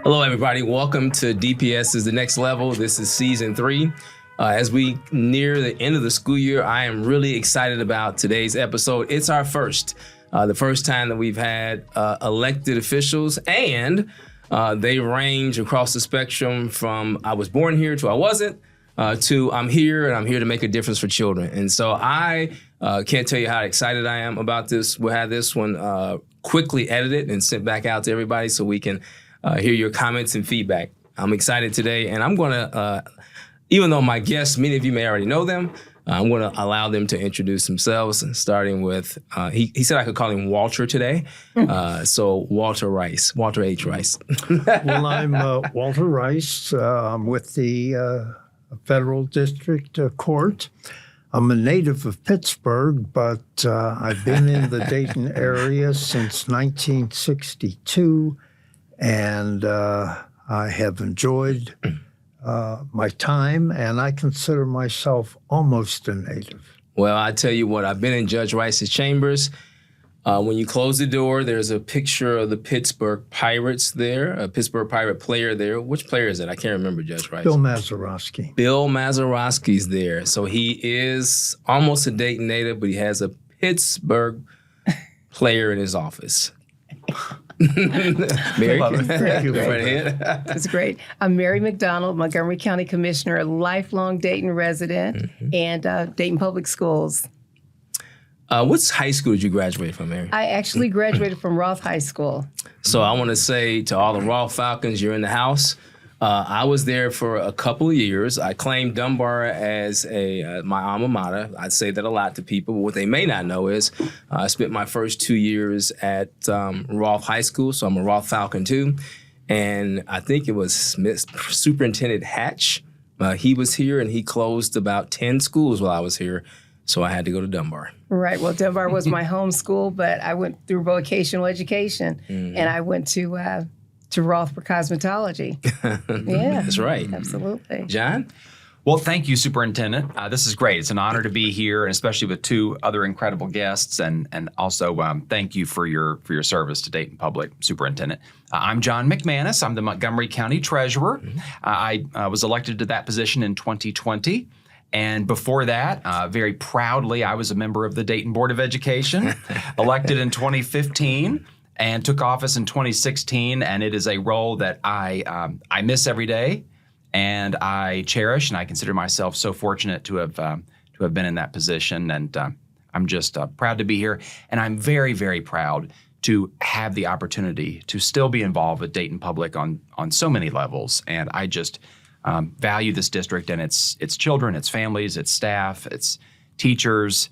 Hello, everybody. Welcome to DPS is the Next Level. This is season 3. As we near the end of the school year, I am really excited about today's episode. It's our first, the first time that we've had elected officials, and they range across the spectrum from I was born here to I wasn't, to I'm here and I'm here to make a difference for children. And so I can't tell you how excited I am about this. We'll have this one quickly edited and sent back out to everybody so we can hear your comments and feedback. I'm excited today, and I'm going to, even though my guests, many of you may already know them, I'm going to allow them to introduce themselves, starting with, he said I could call him Walter today, so Walter Rice, Walter H. Rice. Well, I'm Walter Rice. I'm with the Federal District Court. I'm a native of Pittsburgh, but I've been in the Dayton area since 1962. And I have enjoyed my time, and I consider myself almost a native. Well, I tell you what, I've been in Judge Rice's chambers. When you close the door, there's a picture of the Pittsburgh Pirates there, a Pittsburgh Pirate player there. Which player is it? I can't remember, Judge Rice. Bill Mazeroski. Bill Mazeroski's there. So he is almost a Dayton native, but he has a Pittsburgh player in his office. Mary, Thank you. go right ahead. That's great. I'm Mary McDonald, Montgomery County Commissioner, lifelong Dayton resident, and Dayton Public Schools. What high school did you graduate from, Mary? I actually graduated from Roth High School. So I want to say to all the Roth Falcons, you're in the house. I was there for a couple of years. I claimed Dunbar as my alma mater. I say that a lot to people, but what they may not know is I spent my first 2 years at Roth High School, so I'm a Roth Falcon too. And I think it was Superintendent Hatch. He was here, and he closed about 10 schools while I was here, so I had to go to Dunbar. Right. Well, Dunbar was my home school, but I went through vocational education, and I went to Roth for cosmetology. Yeah. That's right. Absolutely. John? Well, thank you, Superintendent. This is great. It's an honor to be here, and especially with 2 other incredible guests. And also, thank you for your service to Dayton Public, Superintendent. I'm John McManus. I'm the Montgomery County Treasurer. I was elected to that position in 2020. And before that, very proudly, I was a member of the Dayton Board of Education, elected in 2015. And took office in 2016, and it is a role that I miss every day, and I cherish, and I consider myself so fortunate to have been in that position, and I'm just proud to be here, and I'm very, very proud to have the opportunity to still be involved with Dayton Public on so many levels, and I just value this district and its children, its families, its staff, its teachers.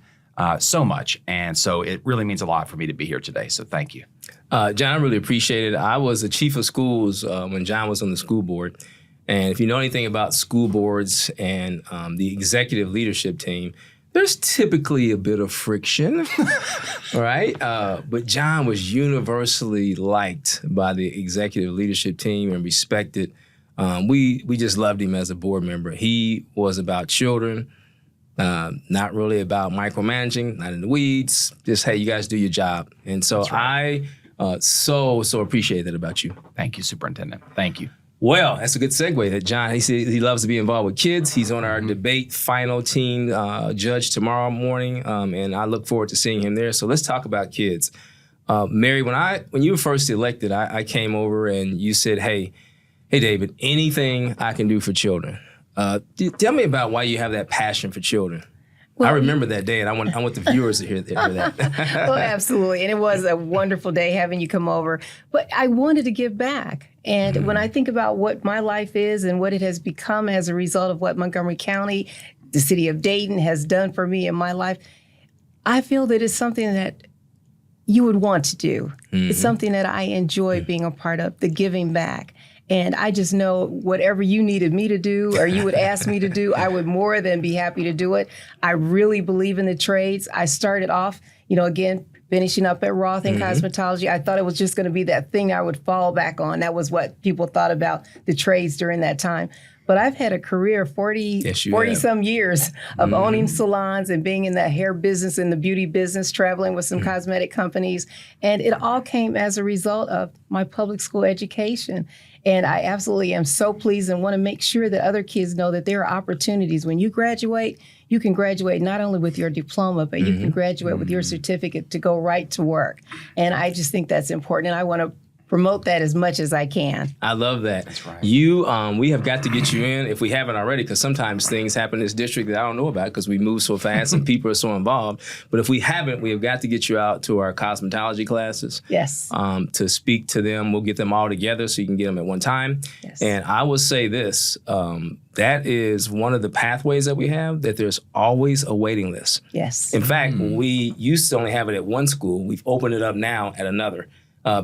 So much. And so it really means a lot for me to be here today. So thank you. John, I really appreciate it. I was the chief of schools when John was on the school board. And if you know anything about school boards and the executive leadership team, there's typically a bit of friction, right? But John was universally liked by the executive leadership team and respected. We just loved him as a board member. He was about children. Not really about micromanaging, not in the weeds. Just, hey, you guys do your job. And so right. I so appreciate that about you. Thank you, Superintendent. Thank you. Well, that's a good segue. That John, he said he loves to be involved with kids. He's on our debate final team judge tomorrow morning, and I look forward to seeing him there. So let's talk about kids. Mary, when you were first elected, I came over and you said, hey, David, anything I can do for children. Tell me about why you have that passion for children. Well, I remember that day, and I want the viewers to hear that. Well, absolutely. And it was a wonderful day having you come over. But I wanted to give back. And when I think about what my life is and what it has become as a result of what Montgomery County, the city of Dayton has done for me in my life, I feel that it's something that you would want to do. It's something that I enjoy being a part of, the giving back. And I just know whatever you needed me to do or you would ask me to do, I would more than be happy to do it. I really believe in the trades. I started off, again, finishing up at Roth in cosmetology. I thought it was just going to be that thing I would fall back on. That was what people thought about the trades during that time. but I've had a career 40 Yes, you 40 have. some years of owning salons and being in the hair business and the beauty business, traveling with some cosmetic companies. And it all came as a result of my public school education. And I absolutely am so pleased and want to make sure that other kids know that there are opportunities. When you graduate, you can graduate not only with your diploma, but you can graduate with your certificate to go right to work. And I just think that's important. And I want to promote that as much as I can. I love that. That's right. We have got to get you in if we haven't already, because sometimes things happen in this district that I don't know about because we move so fast and people are so involved. But if we haven't, we have got to get you out to our cosmetology classes. Yes. To speak to them. We'll get them all together so you can get them at one time. Yes. And I will say this, that is one of the pathways that we have, that there's always a waiting list. Yes. In fact, we used to only have it at one school. We've opened it up now at another.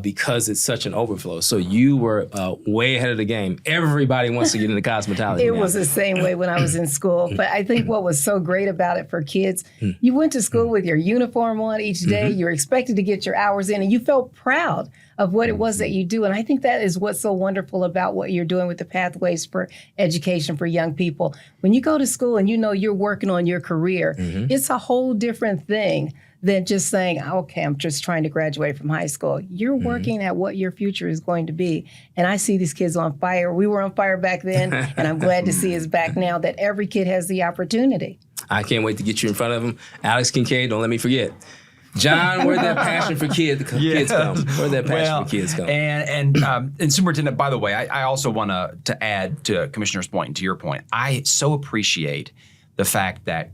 Because it's such an overflow. So you were way ahead of the game. Everybody wants to get into cosmetology. It now. was the same way when I was in school. But I think what was so great about it for kids, you went to school with your uniform on each day. You were expected to get your hours in, and you felt proud of what it was that you do. And I think that is what's so wonderful about what you're doing with the Pathways for Education for Young People. When you go to school and you know you're working on your career, it's a whole different thing than just saying, okay, I'm just trying to graduate from high school. You're working at what your future is going to be. And I see these kids on fire. We were on fire back then, and I'm glad to see us back now, that every kid has the opportunity. I can't wait to get you in front of them. Alex Kincaid, don't let me forget. John, where'd that passion for kids come? Where'd that passion for kids come? And Superintendent, by the way, I also want to add to Commissioner's point and to your point. I so appreciate the fact that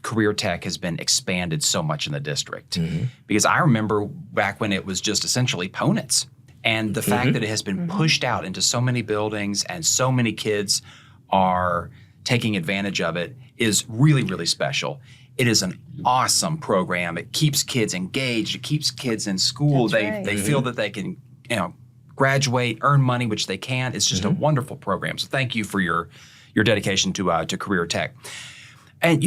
Career Tech has been expanded so much in the district, because I remember back when it was just essentially Ponitz, and the fact that it has been pushed out into so many buildings and so many kids are taking advantage of it is really, really special. It is an awesome program. It keeps kids engaged. It keeps kids in school. That's right. They feel that they can, graduate, earn money, which they can. It's just a wonderful program. So thank you for your dedication to Career Tech. And,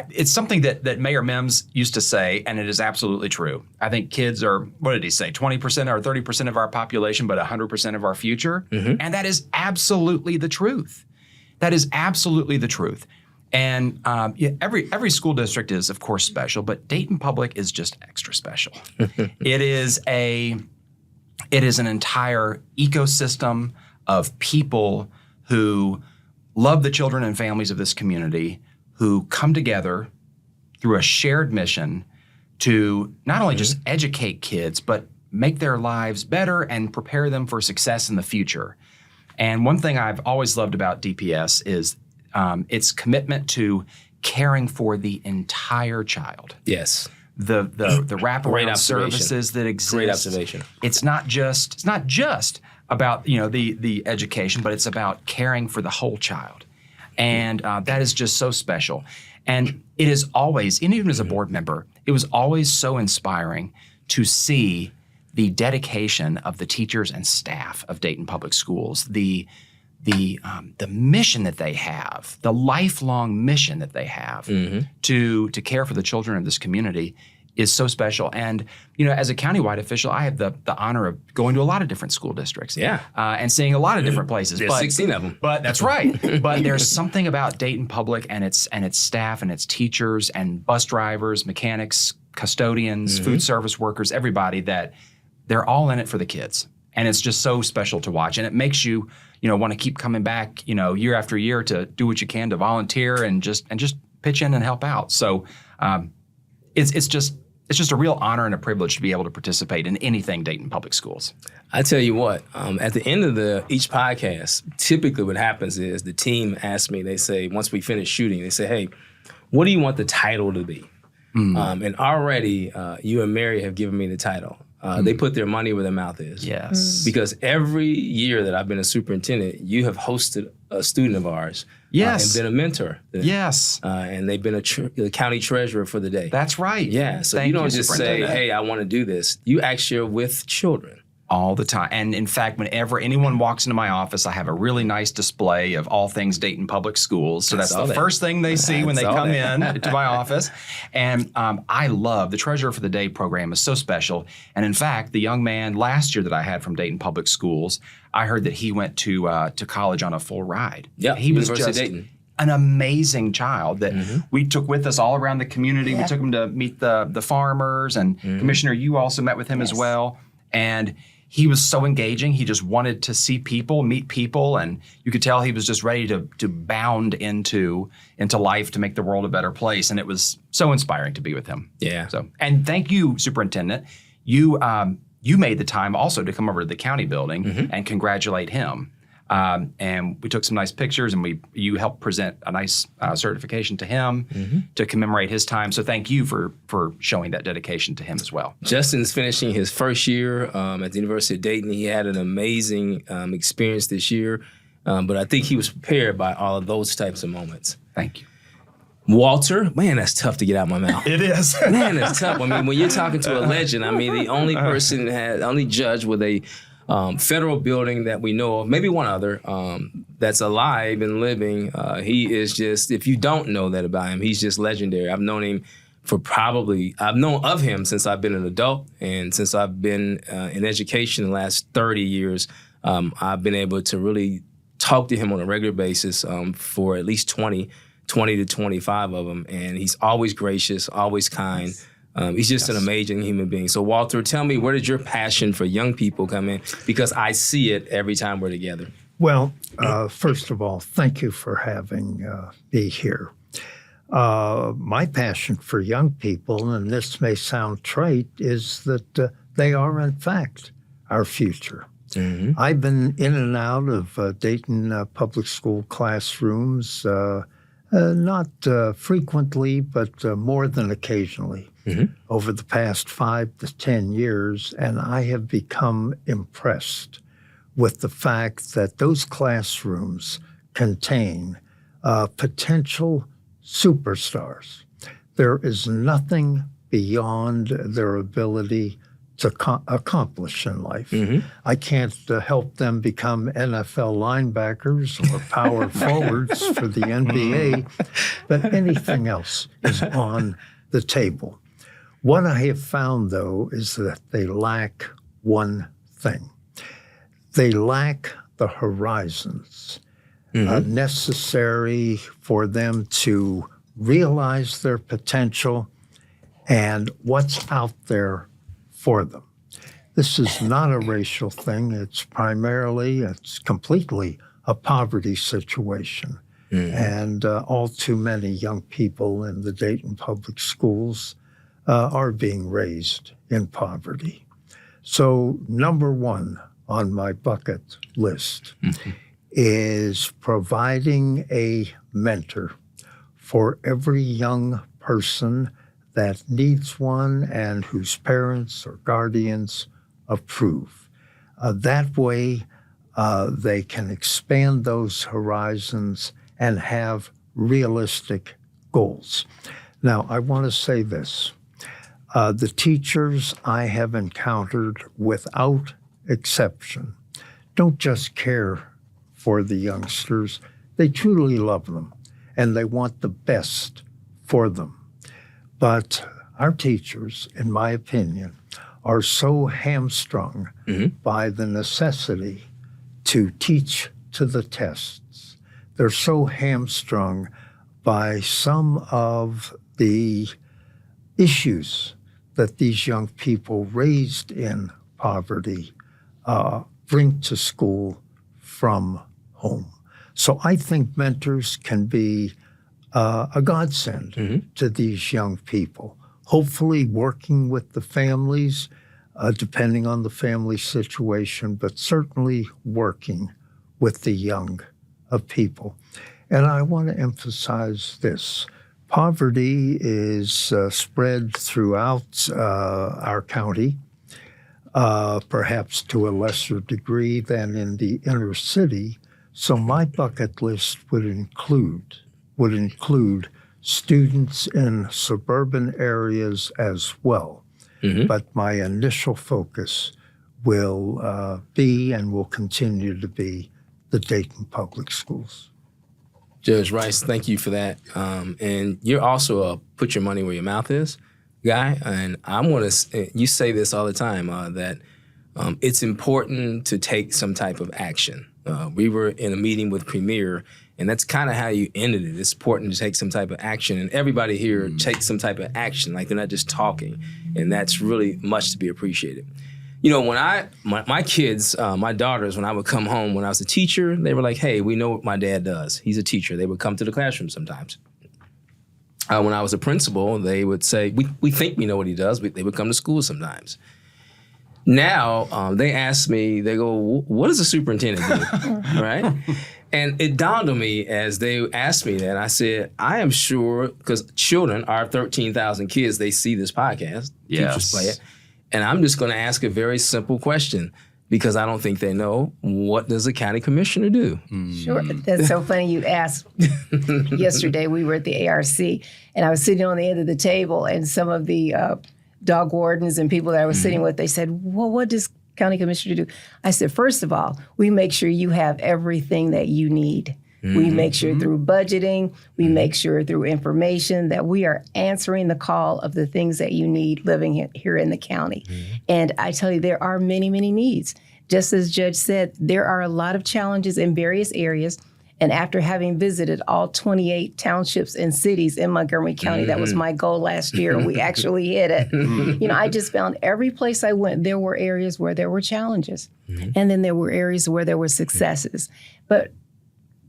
it's something that Mayor Mims used to say, and it is absolutely true. I think kids are, what did he say, 20% or 30% of our population, but 100% of our future. And that is absolutely the truth. That is absolutely the truth. And every school district is, of course, special, but Dayton Public is just extra special. It is an entire ecosystem of people who love the children and families of this community, who come together through a shared mission to not only just educate kids, but make their lives better and prepare them for success in the future. And one thing I've always loved about DPS is its commitment to caring for the entire child. Yes. The wraparound services that exist. Great observation. It's not just about the education, but it's about caring for the whole child. And that is just so special. And it is always, and even as a board member, it was always so inspiring to see the dedication of the teachers and staff of Dayton Public Schools, the mission that they have, the lifelong mission that they have to care for the children of this community is so special. And, as a countywide official, I have the honor of going to a lot of different school districts. Yeah. And seeing a lot of different places. There's 16 of them. But that's right. But there's something about Dayton Public and its staff and its teachers and bus drivers, mechanics, custodians, food service workers, everybody, that they're all in it for the kids. And it's just so special to watch. And it makes you, want to keep coming back, year after year to do what you can to volunteer and just pitch in and help out. So it's just a real honor and a privilege to be able to participate in anything Dayton Public Schools. I tell you what, at the end of each podcast, typically what happens is the team asks me, they say, once we finish shooting, they say, hey, what do you want the title to be? And already you and Mary have given me the title. They put their money where their mouth is. Yes. Because every year that I've been a superintendent, you have hosted a student of ours. Yes. And been a mentor. Yes. And they've been the county treasurer for the day. That's right. Yeah. So Thank you don't just say, Superintendent. hey, I want to do this. You actually are with children. all the time. And in fact, whenever anyone walks into my office, I have a really nice display of all things Dayton Public Schools. So that's the first thing they see when they come in to my office. And I love the Treasure for the Day program is so special. And in fact, the young man last year that I had from Dayton Public Schools, I heard that he went to college on a full ride. Yeah, he was University just of Dayton. An amazing child that we took with us all around the community. Yeah. We took him to meet the farmers, and Commissioner, you also met with him as well. And he was so engaging. He just wanted to see people, meet people, and you could tell he was just ready to bound into life to make the world a better place. And it was so inspiring to be with him. Yeah. So, and thank you, Superintendent. You made the time also to come over to the county building and congratulate him. And we took some nice pictures, and you helped present a nice certification to him to commemorate his time. So thank you for showing that dedication to him as well. Justin's finishing his first year at the University of Dayton. He had an amazing experience this year, but I think he was prepared by all of those types of moments. Thank you. Walter, man, that's tough to get out my mouth. It is. Man, that's tough. I mean, when you're talking to a legend, I mean, the only judge with a federal building that we know of, maybe one other, that's alive and living. He is just, if you don't know that about him, he's just legendary. I've known him I've known of him since I've been an adult, and since I've been in education the last 30 years, I've been able to really talk to him on a regular basis for at least 20 to 25 of them. And he's always gracious, always kind. He's just an amazing human being. So Walter, tell me, where did your passion for young people come in? Because I see it every time we're together. Well, first of all, thank you for having me here. My passion for young people, and this may sound trite, is that they are, in fact, our future. I've been in and out of Dayton public school classrooms, not frequently, but more than occasionally over the past 5 to 10 years, and I have become impressed with the fact that those classrooms contain potential superstars. There is nothing beyond their ability to accomplish in life. I can't help them become NFL linebackers or power forwards for the NBA, but anything else is on the table. What I have found, though, is that they lack one thing. They lack the horizons necessary for them to realize their potential and what's out there for them. This is not a racial thing. It's completely a poverty situation. And all too many young people in the Dayton public schools are being raised in poverty. So number one on my bucket list is providing a mentor for every young person that needs one and whose parents or guardians approve. That way, they can expand those horizons and have realistic goals. Now, I want to say this. The teachers I have encountered, without exception, don't just care for the youngsters. They truly love them, and they want the best for them. But our teachers, in my opinion, are so hamstrung by the necessity to teach to the tests. They're so hamstrung by some of the issues that these young people raised in poverty bring to school from home. So I think mentors can be a godsend to these young people, hopefully working with the families, depending on the family situation, but certainly working with the young people. And I want to emphasize this. Poverty is spread throughout our county, perhaps to a lesser degree than in the inner city. So my bucket list would include students in suburban areas as well. But my initial focus will be and will continue to be the Dayton Public Schools. Judge Rice, thank you for that. And you're also a put your money where your mouth is guy. And I want to, you say this all the time, that it's important to take some type of action. We were in a meeting with Premier, and that's kind of how you ended it. It's important to take some type of action, and everybody here takes some type of action, like they're not just talking, and that's really much to be appreciated. You know, when my kids, my daughters, when I would come home when I was a teacher, they were like, hey, we know what my dad does. He's a teacher. They would come to the classroom sometimes. When I was a principal, they would say, we think we know what he does. They would come to school sometimes. Now, they ask me, they go, what does a superintendent do, right? And it dawned on me as they asked me that, I said, I am sure, because children, our 13,000 kids, they see this podcast, teachers play it, and I'm just going to ask a very simple question, because I don't think they know, what does a county commissioner do? Sure. That's so funny you asked. Yesterday, we were at the ARC, and I was sitting on the end of the table, and some of the dog wardens and people that I was sitting with, they said, well, what does county commissioner do? I said, first of all, we make sure you have everything that you need. We make sure through budgeting, we make sure through information that we are answering the call of the things that you need living here in the county. And I tell you, there are many, many needs. Just as Judge said, there are a lot of challenges in various areas. And after having visited all 28 townships and cities in Montgomery County, that was my goal last year. We actually hit it. You know, I just found every place I went, there were areas where there were challenges. And then there were areas where there were successes. But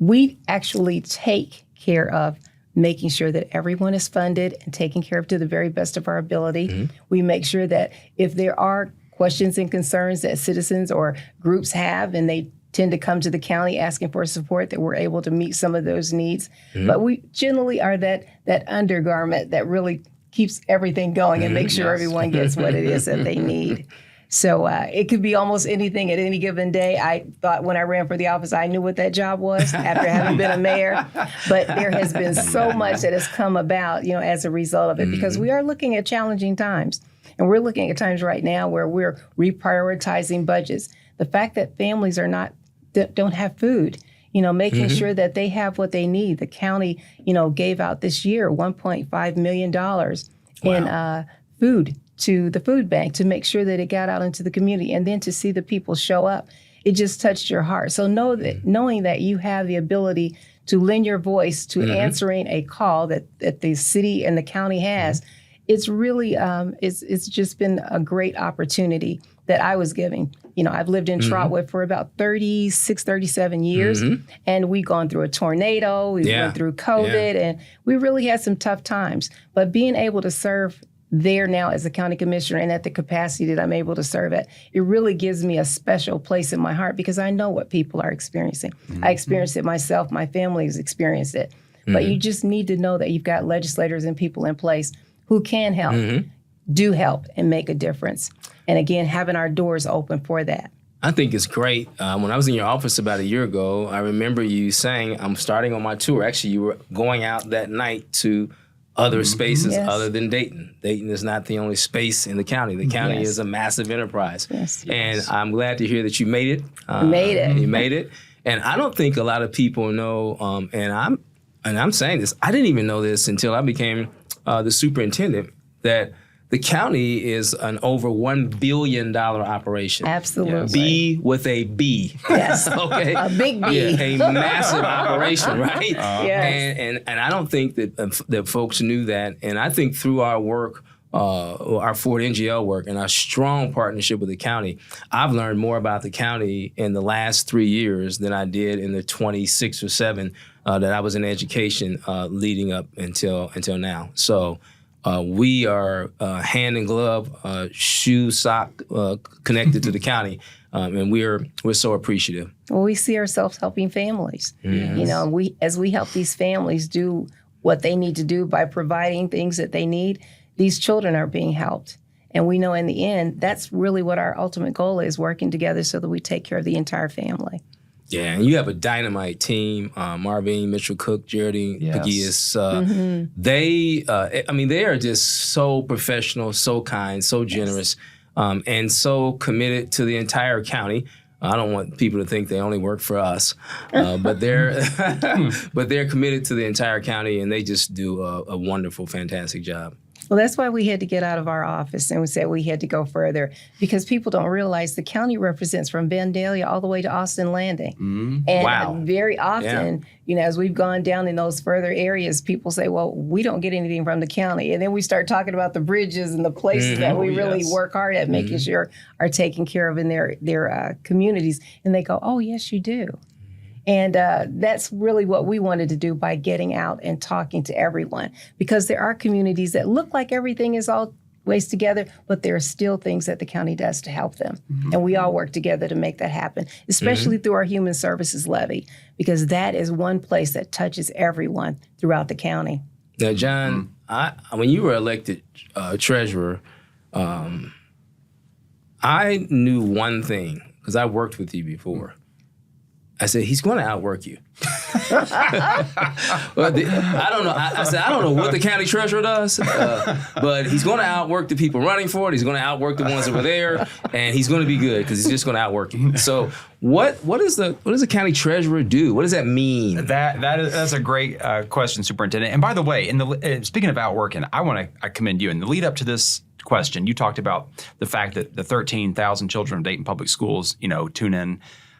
we actually take care of making sure that everyone is funded and taken care of to the very best of our ability. We make sure that if there are questions and concerns that citizens or groups have, and they tend to come to the county asking for support, that we're able to meet some of those needs. But we generally are that undergarment that really keeps everything going and makes sure everyone gets what it is that they need. So it could be almost anything at any given day. I thought when I ran for the office, I knew what that job was after having been a mayor. But there has been so much that has come about, you know, as a result of it, because we are looking at challenging times. And we're looking at times right now where we're reprioritizing budgets. The fact that families don't have food, you know, making sure that they have what they need. The county, you know, gave out this year $1.5 million in food to the food bank to make sure that it got out into the community, and then to see the people show up, it just touched your heart. So knowing that you have the ability to lend your voice to answering a call that the city and the county has, it's really it's just been a great opportunity that I was giving. You know, I've lived in Trotwood for about 36, 37 years, and we've gone through a tornado, we went through COVID, and we really had some tough times. But being able to serve there now as a county commissioner and at the capacity that I'm able to serve at, it really gives me a special place in my heart, because I know what people are experiencing. I experienced it myself, my family has experienced it. But you just need to know that you've got legislators and people in place who can help, do help, and make a difference. And again, having our doors open for that. I think it's great. When I was in your office about a year ago, I remember you saying, I'm starting on my tour. Actually, you were going out that night to other spaces other than Dayton. Dayton is not the only space in the county. The county is a massive enterprise. And I'm glad to hear that you made it. You made it. And I don't think a lot of people know, and I'm saying this, I didn't even know this until I became the superintendent, that the county is an over $1 billion operation. Absolutely. B with a B. Yes. Okay. A big B. Yeah, a massive operation, right? Yes. And I don't think that folks knew that. And I think through our work, our Ford NGL work and our strong partnership with the county, I've learned more about the county in the last 3 years than I did in the 26 or 7 that I was in education leading up until now. So we are hand in glove, shoe, sock connected to the county, and we're so appreciative. Well, we see ourselves helping families. You know, as we help these families do what they need to do by providing things that they need, these children are being helped. And we know in the end, that's really what our ultimate goal is, working together so that we take care of the entire family. Yeah, and you have a dynamite team, Marvin, Mitchell Cook, Geraldine Pegues. They are just so professional, so kind, so generous. and so committed to the entire county. I don't want people to think they only work for us, but they're committed to the entire county, and they just do a wonderful, fantastic job. Well, that's why we had to get out of our office and we said we had to go further because people don't realize the county represents from Vandalia all the way to Austin Landing. And Wow. very often, as we've gone down in those further areas, people say, well, we don't get anything from the county. And then we start talking about the bridges and the places that we really work hard at making sure are taken care of in their communities. And they go, oh, yes, you do. And that's really what we wanted to do by getting out and talking to everyone, because there are communities that look like everything is always together, but there are still things that the county does to help them. And we all work together to make that happen, especially through our Human Services Levy, because that is one place that touches everyone throughout the county. Now, John, when you were elected treasurer, I knew one thing because I worked with you before. I said, he's going to outwork you. Well, I don't know. I said, I don't know what the county treasurer does, but he's going to outwork the people running for it. He's going to outwork the ones that were there, and he's going to be good because he's just going to outwork you. So what does the county treasurer do? What does that mean? That's a great question, Superintendent. And by the way, speaking of outworking, I commend you. In the lead up to this question, you talked about the fact that the 13,000 children of Dayton Public Schools, tune in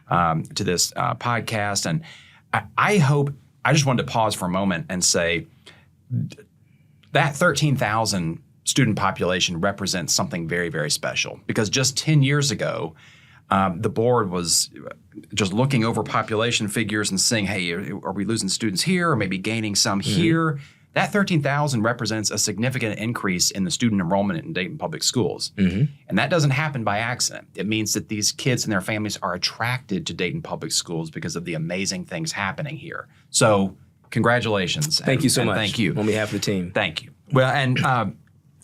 to this podcast. And I just wanted to pause for a moment and say that 13,000 student population represents something very, very special, because just 10 years ago, the board was just looking over population figures and saying, hey, are we losing students here or maybe gaining some here? That 13,000 represents a significant increase in the student enrollment in Dayton Public Schools. And that doesn't happen by accident. It means that these kids and their families are attracted to Dayton Public Schools because of the amazing things happening here. So congratulations. Thank you so much. Thank you. On behalf of the team. Thank you. Well, and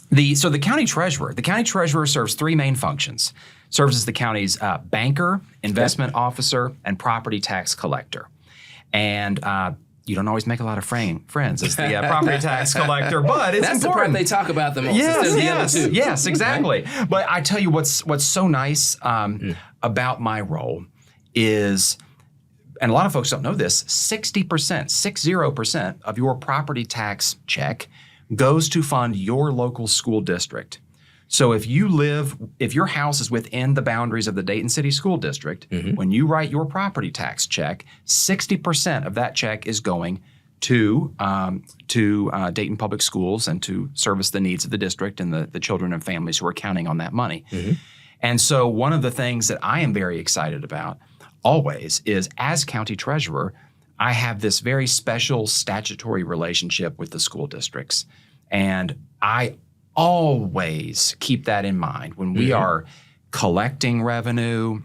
the county treasurer serves three main functions. Serves as the county's banker, investment officer, and property tax collector. And you don't always make a lot of friends as the property tax collector, but it's That's important. the part they talk about the most. Yes, instead of the other two. yes, exactly. But I tell you what's so nice about my role is, and a lot of folks don't know this, 60% of your property tax check goes to fund your local school district. So if your house is within the boundaries of the Dayton City School District, when you write your property tax check, 60% of that check is going to Dayton Public Schools and to service the needs of the district and the children and families who are counting on that money. And so one of the things that I am very excited about always is, as county treasurer, I have this very special statutory relationship with the school districts. And I always keep that in mind when we are collecting revenue,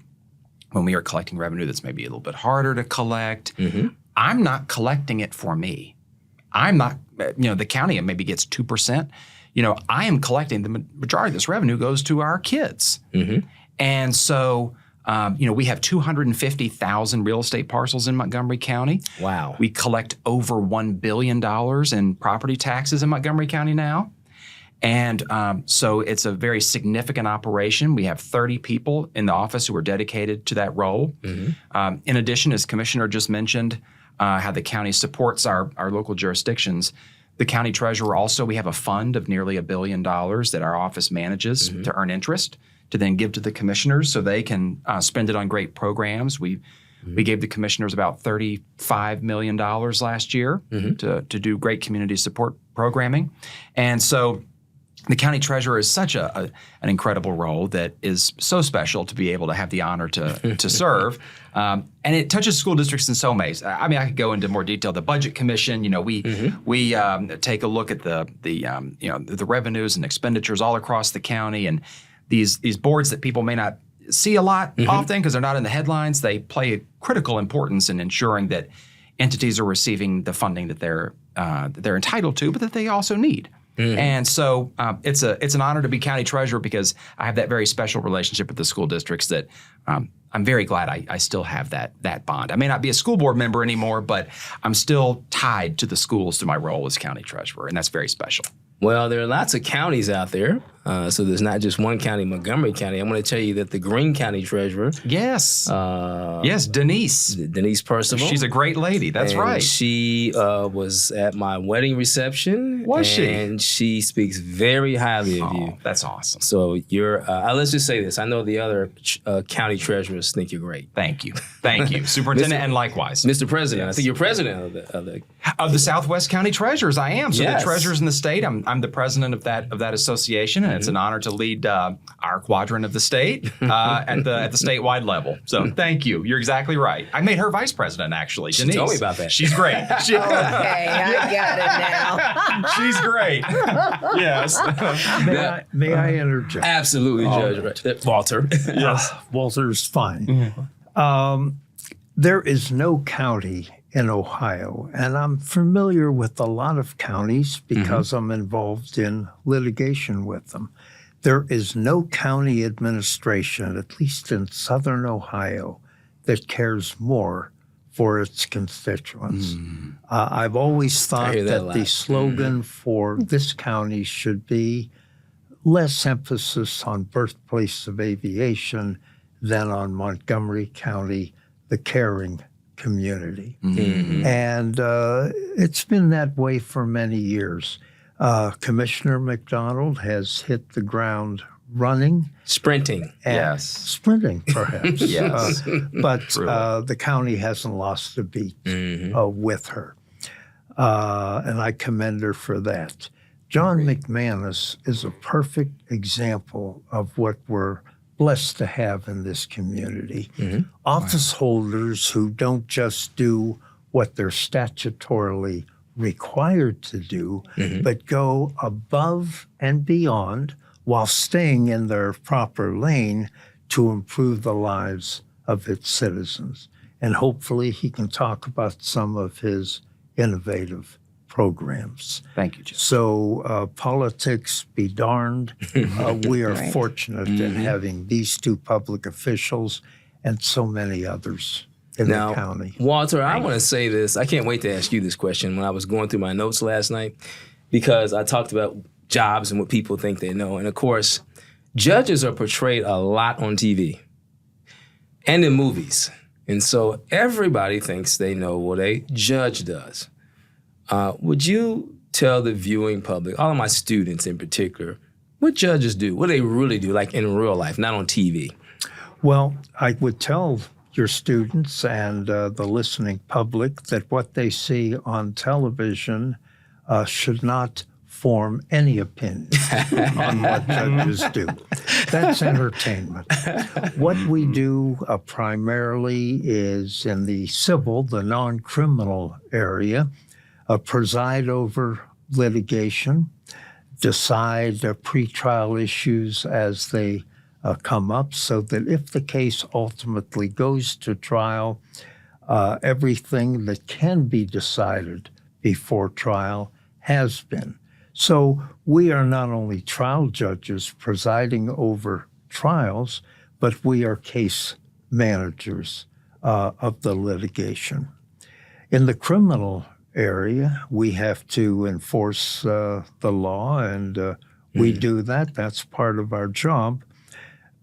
that's maybe a little bit harder to collect. I'm not collecting it for me. I'm not, the county maybe gets 2%. I am collecting the majority of this revenue goes to our kids. And so, we have 250,000 real estate parcels in Montgomery County. Wow. We collect over $1 billion in property taxes in Montgomery County now. And so it's a very significant operation. We have 30 people in the office who are dedicated to that role. In addition, as Commissioner just mentioned, how the county supports our local jurisdictions, the county treasurer also, we have a fund of nearly $1 billion that our office manages to earn interest, to then give to the commissioners so they can spend it on great programs. We gave the commissioners about $35 million last year to do great community support programming. And so the county treasurer is such an incredible role that is so special to be able to have the honor to serve. And it touches school districts in so many ways. I mean, I could go into more detail. The Budget Commission, we take a look at the revenues and expenditures all across the county, and these boards that people may not see a lot often because they're not in the headlines. They play a critical importance in ensuring that entities are receiving the funding that they're entitled to, but that they also need. And so it's an honor to be county treasurer because I have that very special relationship with the school districts that I'm very glad I still have that bond. I may not be a school board member anymore, but I'm still tied to the schools, to my role as county treasurer, and that's very special. Well, there are lots of counties out there. So there's not just one county, Montgomery County. I'm going to tell you that the Greene County Treasurer, Yes. Yes, Denise. Denise Percival. She's a great lady. That's and right. She was at my wedding reception. Was she? And she speaks very highly of you. That's awesome. So you're, let's just say this. I know the other county treasurers think you're great. Thank you. Thank you, Superintendent, and likewise. Mr. President, Yes. I think you're president of the Southwest County Treasurers. I am. So Yes. the treasurers in the state. I'm the president of that association, and it's an honor to lead our quadrant of the state at the statewide level. So thank you. You're exactly right. I made her vice president, actually. She Denise. told me about that. She's great. Okay, I got it now. She's great. Yes. May I interject? Absolutely, Judge Walter. Yes. Walter's fine. There is no county in Ohio, and I'm familiar with a lot of counties because I'm involved in litigation with them. There is no county administration, at least in southern Ohio, that cares more for its constituents. I've always thought hear that a that lot. the slogan for this county should be less emphasis on birthplace of aviation than on Montgomery County, the caring community. And it's been that way for many years. Commissioner McDonald has hit the ground running. Sprinting. And Yes. sprinting, perhaps. Yes. But the county hasn't lost a beat with her. And I commend her for that. John McManus is a perfect example of what we're blessed to have in this community. Office holders who don't just do what they're statutorily required to do, but go above and beyond while staying in their proper lane to improve the lives of its citizens. And hopefully he can talk about some of his innovative programs. Thank you, Jim. So politics be darned. We are Right. fortunate in having these two public officials and so many others in Now, the county. Walter, I want to say this. I can't wait to ask you this question when I was going through my notes last night, because I talked about jobs and what people think they know. And of course, judges are portrayed a lot on TV and in movies. And so everybody thinks they know what a judge does. Would you tell the viewing public, all of my students in particular, what judges do, what they really do, like in real life, not on TV? Well, I would tell your students and the listening public that what they see on television should not form any opinion on what judges do. That's entertainment. What we do primarily is in the civil, the non-criminal area, preside over litigation, decide pretrial issues as they come up, so that if the case ultimately goes to trial, everything that can be decided before trial has been. So we are not only trial judges presiding over trials, but we are case managers of the litigation. In the criminal area, we have to enforce the law, and we do that. That's part of our job.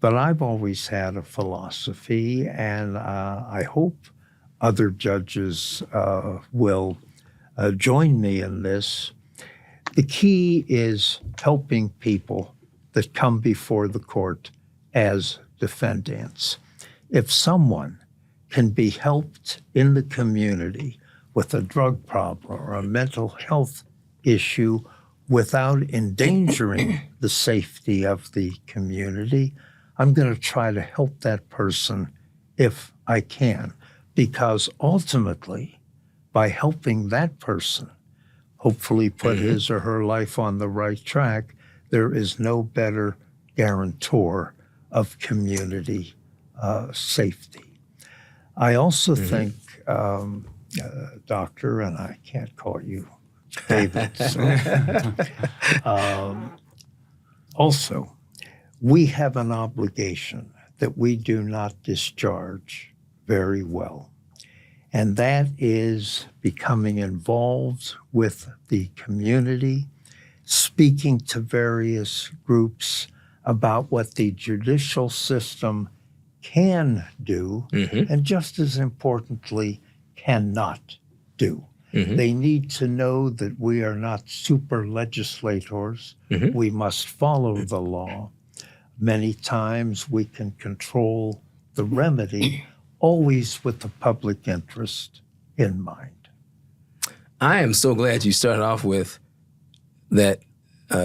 But I've always had a philosophy, and I hope other judges will join me in this. The key is helping people that come before the court as defendants. If someone can be helped in the community with a drug problem or a mental health issue without endangering the safety of the community, I'm going to try to help that person if I can, because ultimately, by helping that person hopefully put his or her life on the right track, there is no better guarantor of community safety. I also think, Doctor, and I can't call you David, so, also, we have an obligation that we do not discharge very well, and that is becoming involved with the community, speaking to various groups about what the judicial system can do, and just as importantly, cannot do. They need to know that we are not super legislators. We must follow the law. Many times we can control the remedy, always with the public interest in mind. I am so glad you started off with that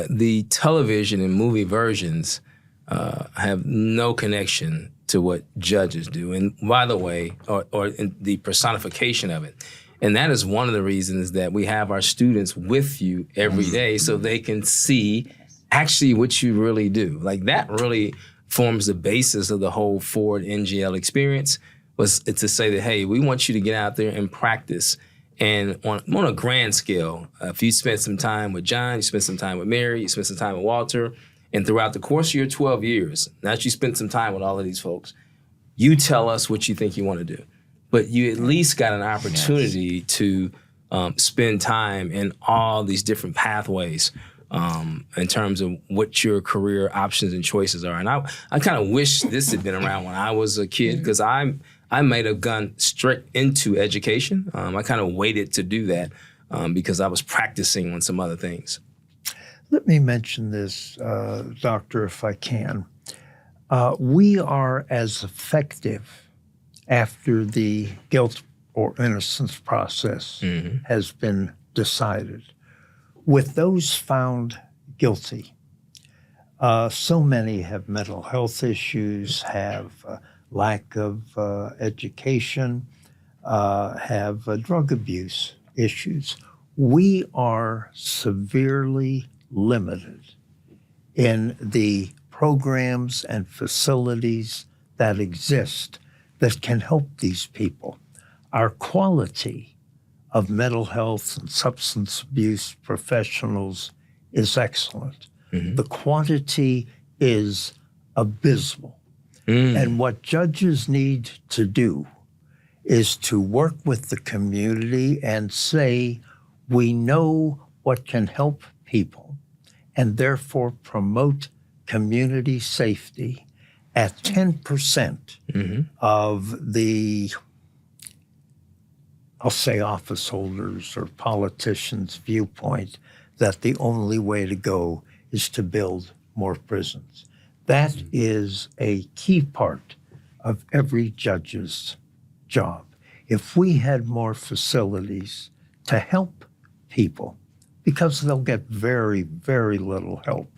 the television and movie versions have no connection to what judges do. And by the way, or in the personification of it. And that is one of the reasons that we have our students with you every day so they can see actually what you really do. Like that really forms the basis of the whole Ford NGL experience, was to say that, hey, we want you to get out there and practice. And on a grand scale, if you spent some time with John, you spent some time with Mary, you spent some time with Walter, and throughout the course of your 12 years, now that you spent some time with all of these folks, you tell us what you think you want to do. But you at least got an opportunity to spend time in all these different pathways in terms of what your career options and choices are. And I kind of wish this had been around when I was a kid, because I might have gone straight into education. I kind of waited to do that because I was practicing on some other things. Let me mention this, Doctor, if I can. We are as effective after the guilt or innocence process has been decided. With those found guilty, so many have mental health issues, have lack of education, have drug abuse issues. We are severely limited in the programs and facilities that exist that can help these people. Our quality of mental health and substance abuse professionals is excellent. The quantity is abysmal. And what judges need to do is to work with the community and say, we know what can help people, and therefore promote community safety at 10% of the, I'll say, office holders or politicians' viewpoint that the only way to go is to build more prisons. That is a key part of every judge's job. If we had more facilities to help people, because they'll get very, very little help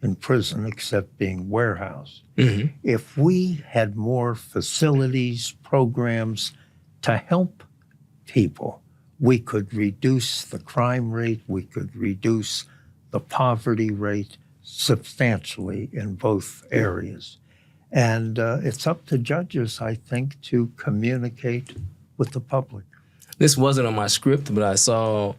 in prison except being warehoused. If we had more facilities, programs to help people, we could reduce the crime rate, we could reduce the poverty rate substantially in both areas. And it's up to judges, I think, to communicate with the public. This wasn't on my script, but I saw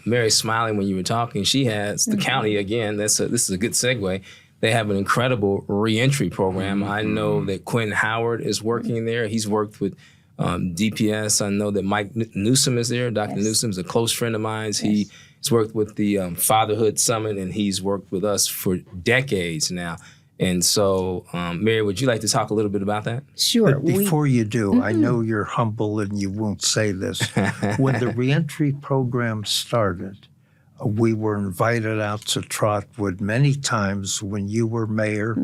Mary smiling when you were talking. She has the county, again, this is a good segue. They have an incredible reentry program. I know that Quinn Howard is working there. He's worked with DPS. I know that Mike Newsom is there. Dr. Newsom is a close friend of mine. He's worked with the Fatherhood Summit, and he's worked with us for decades now. And so, Mary, would you like to talk a little bit about that? Sure. But before you do, I know you're humble and you won't say this. When the reentry program started, we were invited out to Trotwood many times when you were mayor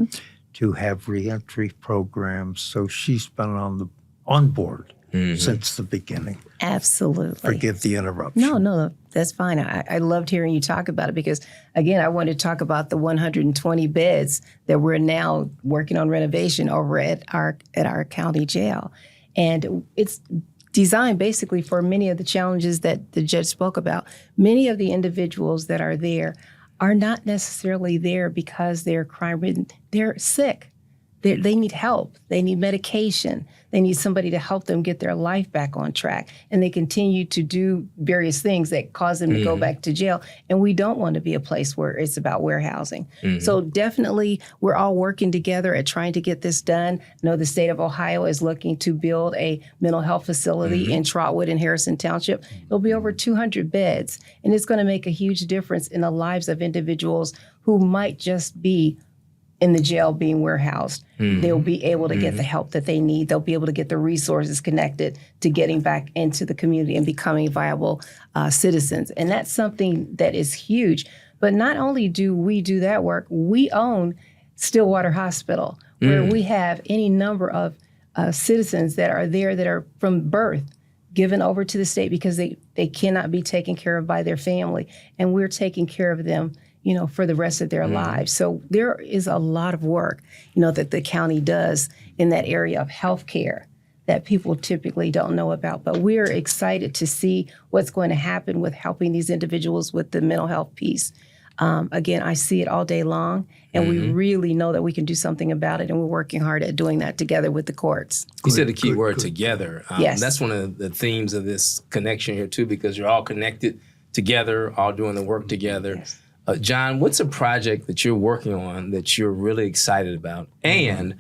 to have reentry programs. So she's been on board since the beginning. Absolutely. Forgive the interruption. No, that's fine. I loved hearing you talk about it because, again, I wanted to talk about the 120 beds that we're now working on renovation over at our county jail. And it's designed basically for many of the challenges that the judge spoke about. Many of the individuals that are there are not necessarily there because they're crime-ridden. They're sick. they need help. They need medication. They need somebody to help them get their life back on track. And they continue to do various things that cause them to go back to jail. And we don't want to be a place where it's about warehousing. So definitely, we're all working together at trying to get this done. I know the state of Ohio is looking to build a mental health facility in Trotwood and Harrison Township. It'll be over 200 beds. And it's going to make a huge difference in the lives of individuals who might just be in the jail being warehoused. They'll be able to get the help that they need. They'll be able to get the resources connected to getting back into the community and becoming viable citizens. And that's something that is huge. But not only do we do that work, we own Stillwater Hospital, where we have any number of citizens that are there that are from birth given over to the state because they cannot be taken care of by their family. And we're taking care of them for the rest of their lives. So there is a lot of work, that the county does in that area of healthcare that people typically don't know about. But we're excited to see what's going to happen with helping these individuals with the mental health piece. Again, I see it all day long, and we really know that we can do something about it, and we're working hard at doing that together with the courts. You said the key word, together. Yes. That's one of the themes of this connection here, too, because you're all connected together, all doing the work together. Yes. John, what's a project that you're working on that you're really excited about? And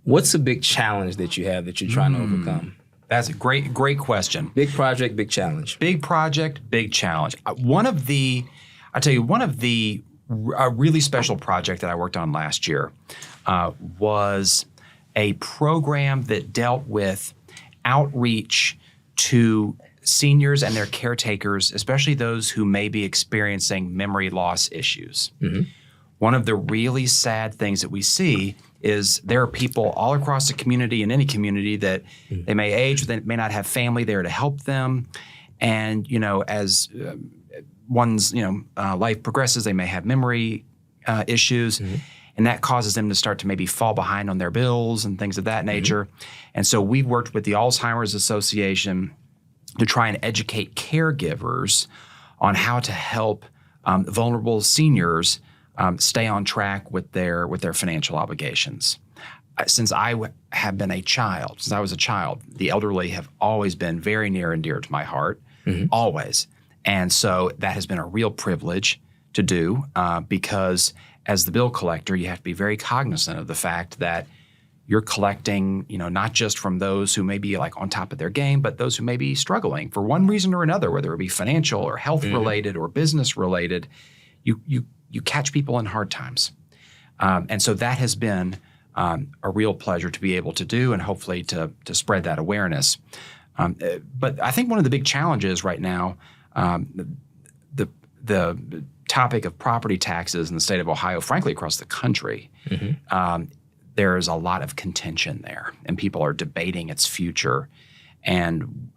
what's a big challenge that you have that you're trying to overcome? That's a great question. Big project, big challenge. Big project, big challenge. One of the a really special project that I worked on last year was a program that dealt with outreach to seniors and their caretakers, especially those who may be experiencing memory loss issues. One of the really sad things that we see is there are people all across the community, in any community, that they may age, they may not have family there to help them. And, as one's, life progresses, they may have memory issues. And that causes them to start to maybe fall behind on their bills and things of that nature. And so we worked with the Alzheimer's Association to try and educate caregivers on how to help vulnerable seniors stay on track with their financial obligations. Since I have been a child, since I was a child, the elderly have always been very near and dear to my heart, always. And so that has been a real privilege to do because as the bill collector, you have to be very cognizant of the fact that you're collecting, not just from those who may be like on top of their game, but those who may be struggling for one reason or another, whether it be financial or health related or business related. You catch people in hard times. And so that has been a real pleasure to be able to do and hopefully to spread that awareness. But I think one of the big challenges right now, the topic of property taxes in the state of Ohio, frankly, across the country, there's a lot of contention there, and people are debating its future and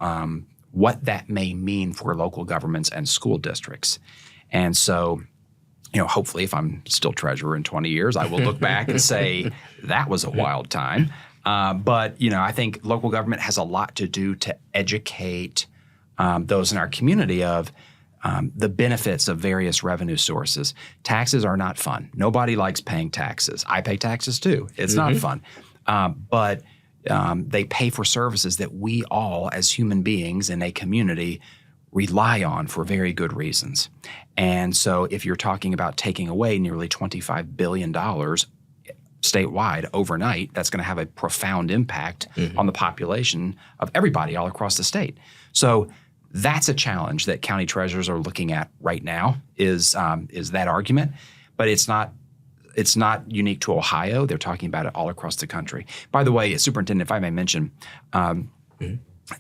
what that may mean for local governments and school districts. And so, hopefully if I'm still treasurer in 20 years, I will look back and say that was a wild time. But, I think local government has a lot to do to educate those in our community of the benefits of various revenue sources. Taxes are not fun. Nobody likes paying taxes. I pay taxes too. It's not fun. But they pay for services that we all, as human beings in a community, rely on for very good reasons. And so if you're talking about taking away nearly $25 billion statewide overnight, that's going to have a profound impact on the population of everybody all across the state. So that's a challenge that county treasurers are looking at right now is that argument, but it's not unique to Ohio. They're talking about it all across the country. By the way, Superintendent, if I may mention,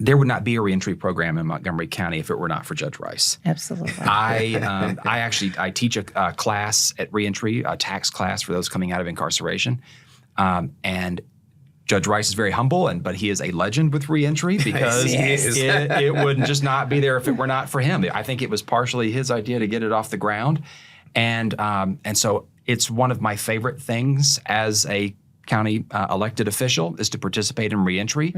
there would not be a reentry program in Montgomery County if it were not for Judge Rice. Absolutely. I teach a class at reentry, a tax class for those coming out of incarceration, and Judge Rice is very humble, but he is a legend with reentry because it would just not be there if it were not for him. I think it was partially his idea to get it off the ground, and so it's one of my favorite things as a county elected official is to participate in reentry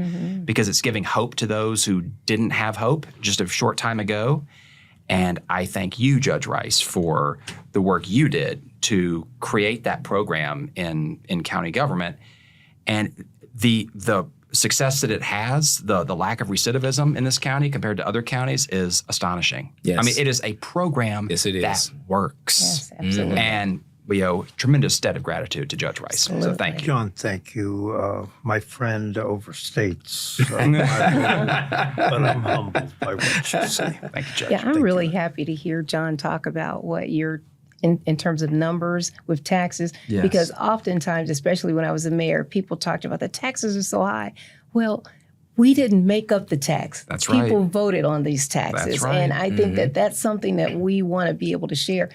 because it's giving hope to those who didn't have hope just a short time ago. And I thank you, Judge Rice, for the work you did to create that program in county government. And the success that it has, the lack of recidivism in this county compared to other counties is astonishing. Yes. I mean, it is a program Yes, it that is. works. Yes, absolutely. And we owe tremendous debt of gratitude to Judge Rice. So thank you. John, thank you. My friend overstates, but I'm humbled by what you say. Thank you, Judge. Yeah, I'm really happy to hear John talk about what you're in terms of numbers with taxes, Yes. because oftentimes, especially when I was a mayor, people talked about the taxes are so high. Well, we didn't make up the tax. That's right. People voted on these taxes. That's right. And I think that that's something that we want to be able to share.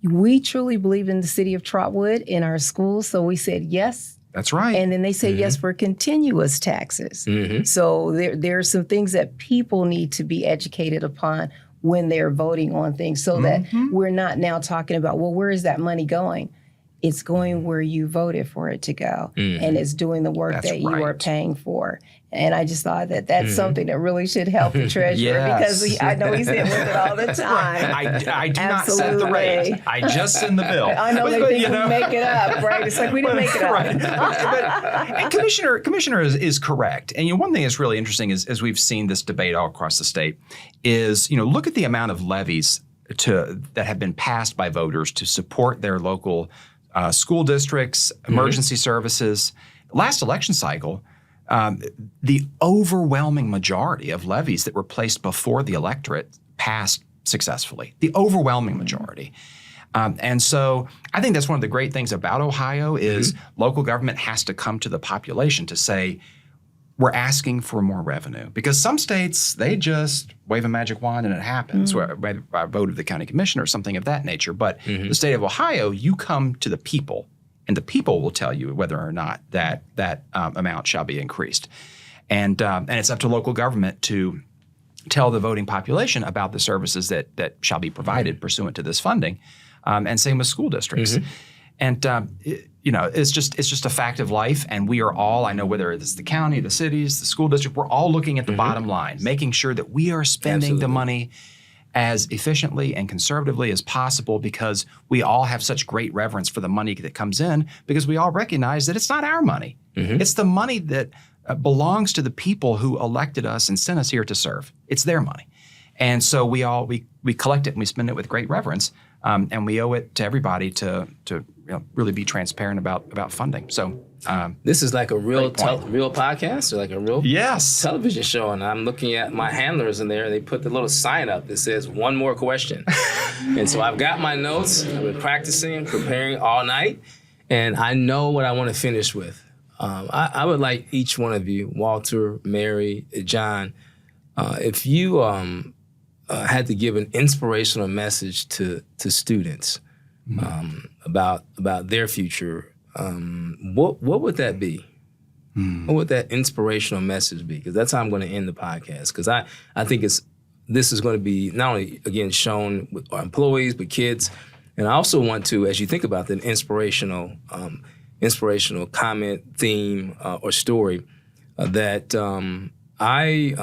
We truly believe in the city of Trotwood, in our schools. So we said yes. That's right. And then they say yes for continuous taxes. So there are some things that people need to be educated upon when they're voting on things, so that we're not now talking about, well, where is that money going? It's going where you voted for it to go, and it's doing the work That's that you are right. paying for. And I just thought that that's something that really should help the treasurer, Yes. because I know he's in with it all the time. I do not set the rate. Absolutely. I just send the bill. I know they think we make it up, right? It's like we didn't make it up. Right. And Commissioner is correct. And one thing that's really interesting is, as we've seen this debate all across the state, is look at the amount of levies that have been passed by voters to support their local school districts, emergency services. Last election cycle, the overwhelming majority of levies that were placed before the electorate passed successfully. The overwhelming majority. And so I think that's one of the great things about Ohio is local government has to come to the population to say, we're asking for more revenue. Because some states, they just wave a magic wand and it happens, by a vote of the county commissioner or something of that nature. But the state of Ohio, you come to the people, and the people will tell you whether or not that amount shall be increased. And it's up to local government to tell the voting population about the services that shall be provided pursuant to this funding. And same with school districts. And it's just a fact of life. And we are all, I know whether it's the county, the cities, the school district, we're all looking at the bottom line, making sure that we are spending the money as efficiently and conservatively as possible, because we all have such great reverence for the money that comes in, because we all recognize that it's not our money. It's the money that belongs to the people who elected us and sent us here to serve. It's their money. And so we collect it and we spend it with great reverence. And we owe it to everybody to really be transparent about funding. So This is like a real podcast, or like a real television show. And I'm looking at my handlers in there. They put the little sign up that says one more question. And so I've got my notes. I've been practicing, preparing all night, and I know what I want to finish with. I would like each one of you, Walter, Mary, John, if you had to give an inspirational message to students about their future, what would that be? What would that inspirational message be? Because that's how I'm going to end the podcast. Because I think this is going to be not only, again, shown with our employees, but kids. And I also want to, as you think about the inspirational comment, theme, or story, that I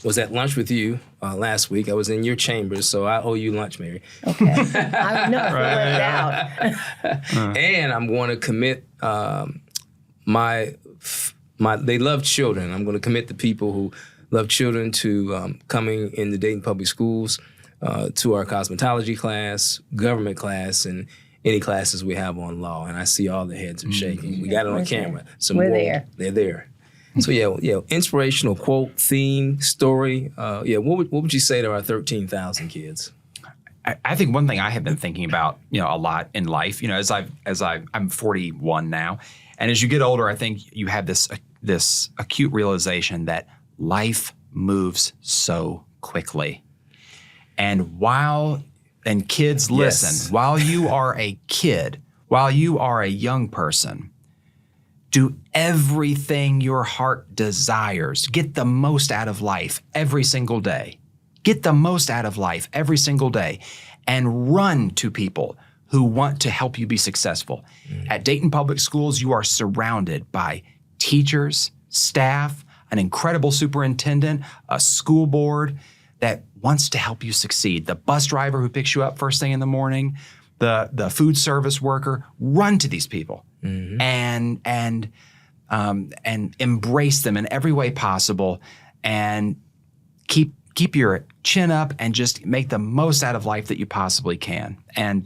was at lunch with you last week. I was in your chambers, so I owe you lunch, Mary. Okay. I know, left out. And I'm going to commit they love children. I'm going to commit the people who love children to coming in the Dayton Public Schools to our cosmetology class, government class, and any classes we have on law. And I see all the heads are shaking. We got it on camera. We're there. They're there. So yeah, inspirational quote, theme, story. What would you say to our 13,000 kids? I think one thing I have been thinking about, a lot in life, I'm 41 now, and as you get older, I think you have this acute realization that life moves so quickly. And kids listen, while you are a kid, while you are a young person, do everything your heart desires. Get the most out of life every single day. Get the most out of life every single day, and run to people who want to help you be successful. At Dayton Public Schools, you are surrounded by teachers, staff, an incredible superintendent, a school board that wants to help you succeed. The bus driver who picks you up first thing in the morning, the food service worker. Run to these people and and embrace them in every way possible, and keep your chin up and just make the most out of life that you possibly can. And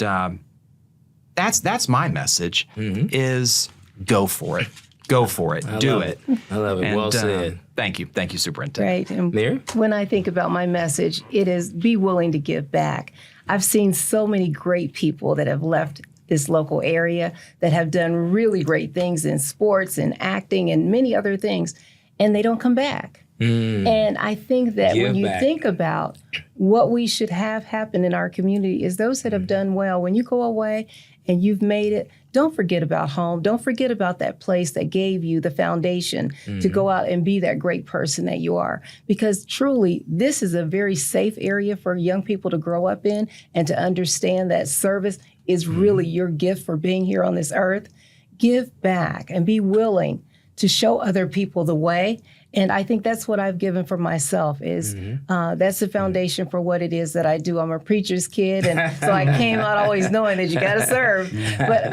that's my message: is go for it. Go for it. Do it. I love it. And, Well said. Thank you, Superintendent. Right. And Mary? when I think about my message, it is be willing to give back. I've seen so many great people that have left this local area that have done really great things in sports and acting and many other things, and they don't come back. And I think that Give when you back. think about what we should have happen in our community is those that have done well, when you go away and you've made it, don't forget about home. Don't forget about that place that gave you the foundation to go out and be that great person that you are. Because truly, this is a very safe area for young people to grow up in and to understand that service is really your gift for being here on this earth. Give back and be willing to show other people the way. And I think that's what I've given for myself is that's the foundation for what it is that I do. I'm a preacher's kid. And so I came out always knowing that you got to serve,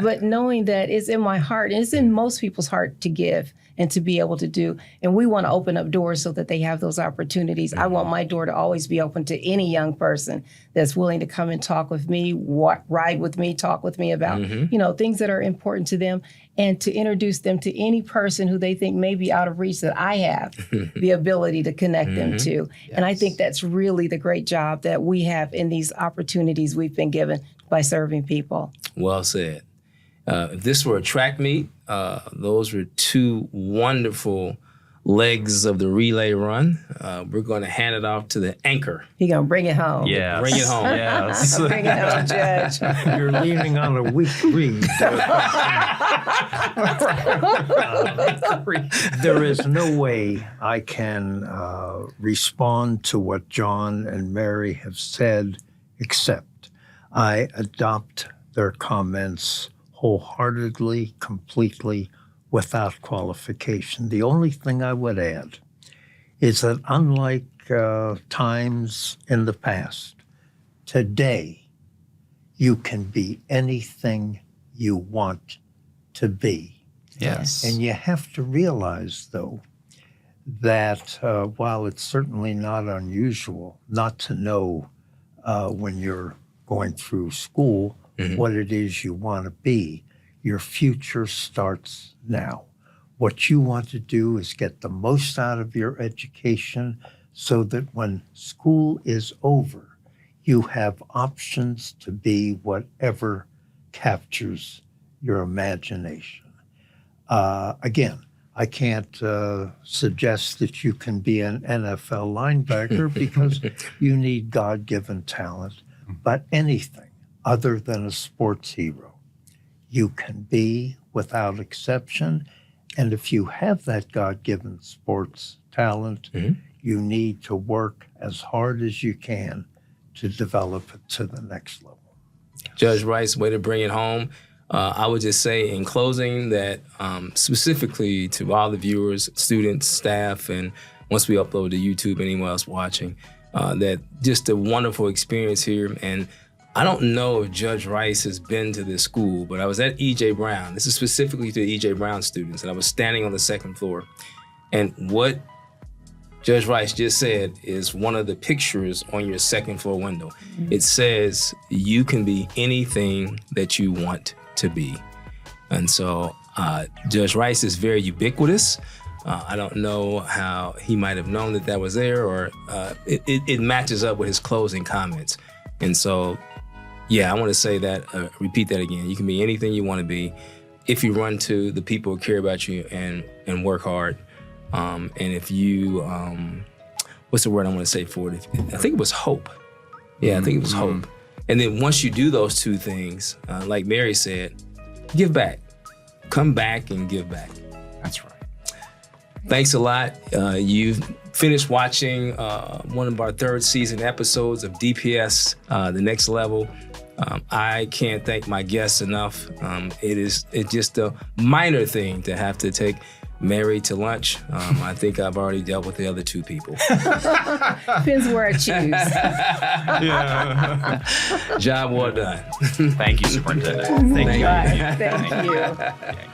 but knowing that it's in my heart and it's in most people's heart to give and to be able to do. And we want to open up doors so that they have those opportunities. I want my door to always be open to any young person that's willing to come and talk with me, ride with me, talk with me about, things that are important to them, and to introduce them to any person who they think may be out of reach that I have the ability to connect them to. And I think that's really the great job that we have in these opportunities we've been given by serving people. Well said. If this were a track meet, those were two wonderful legs of the relay run. We're going to hand it off to the anchor. You're going to bring it home. Yes. Bring it home. Yes. Bring it home, Judge. You're leaning on a weak reed. There is no way I can respond to what John and Mary have said, except I adopt their comments wholeheartedly, completely, without qualification. The only thing I would add is that unlike times in the past, today you can be anything you want to be. Yes. And you have to realize, though, that while it's certainly not unusual not to know when you're going through school what it is you want to be, your future starts now. What you want to do is get the most out of your education so that when school is over, you have options to be whatever captures your imagination. Again, I can't suggest that you can be an NFL linebacker because you need God-given talent, but anything other than a sports hero, you can be without exception. And if you have that God-given sports talent, you need to work as hard as you can to develop it to the next level. Judge Rice, way to bring it home. I would just say in closing that specifically to all the viewers, students, staff, and once we upload to YouTube, anyone else watching, that just a wonderful experience here. And I don't know if Judge Rice has been to this school, but I was at E.J. Brown. This is specifically to the E.J. Brown students, and I was standing on the second floor. And what Judge Rice just said is one of the pictures on your second floor window. It says, you can be anything that you want to be. And so Judge Rice is very ubiquitous. I don't know how he might have known that that was there, or it matches up with his closing comments. And so, yeah, I want to say that, repeat that again. You can be anything you want to be if you run to the people who care about you and work hard. And if you, what's the word I want to say for it? I think it was hope. Yeah, I think it was hope. And then once you do those two things, like Mary said, give back. Come back and give back. That's right. Thanks a lot. You've finished watching one of our third season episodes of DPS, The Next Level. I can't thank my guests enough. It's just a minor thing to have to take Mary to lunch. I think I've already dealt with the other two people. Depends where I choose. Job well done. Thank you, Superintendent. Thank you.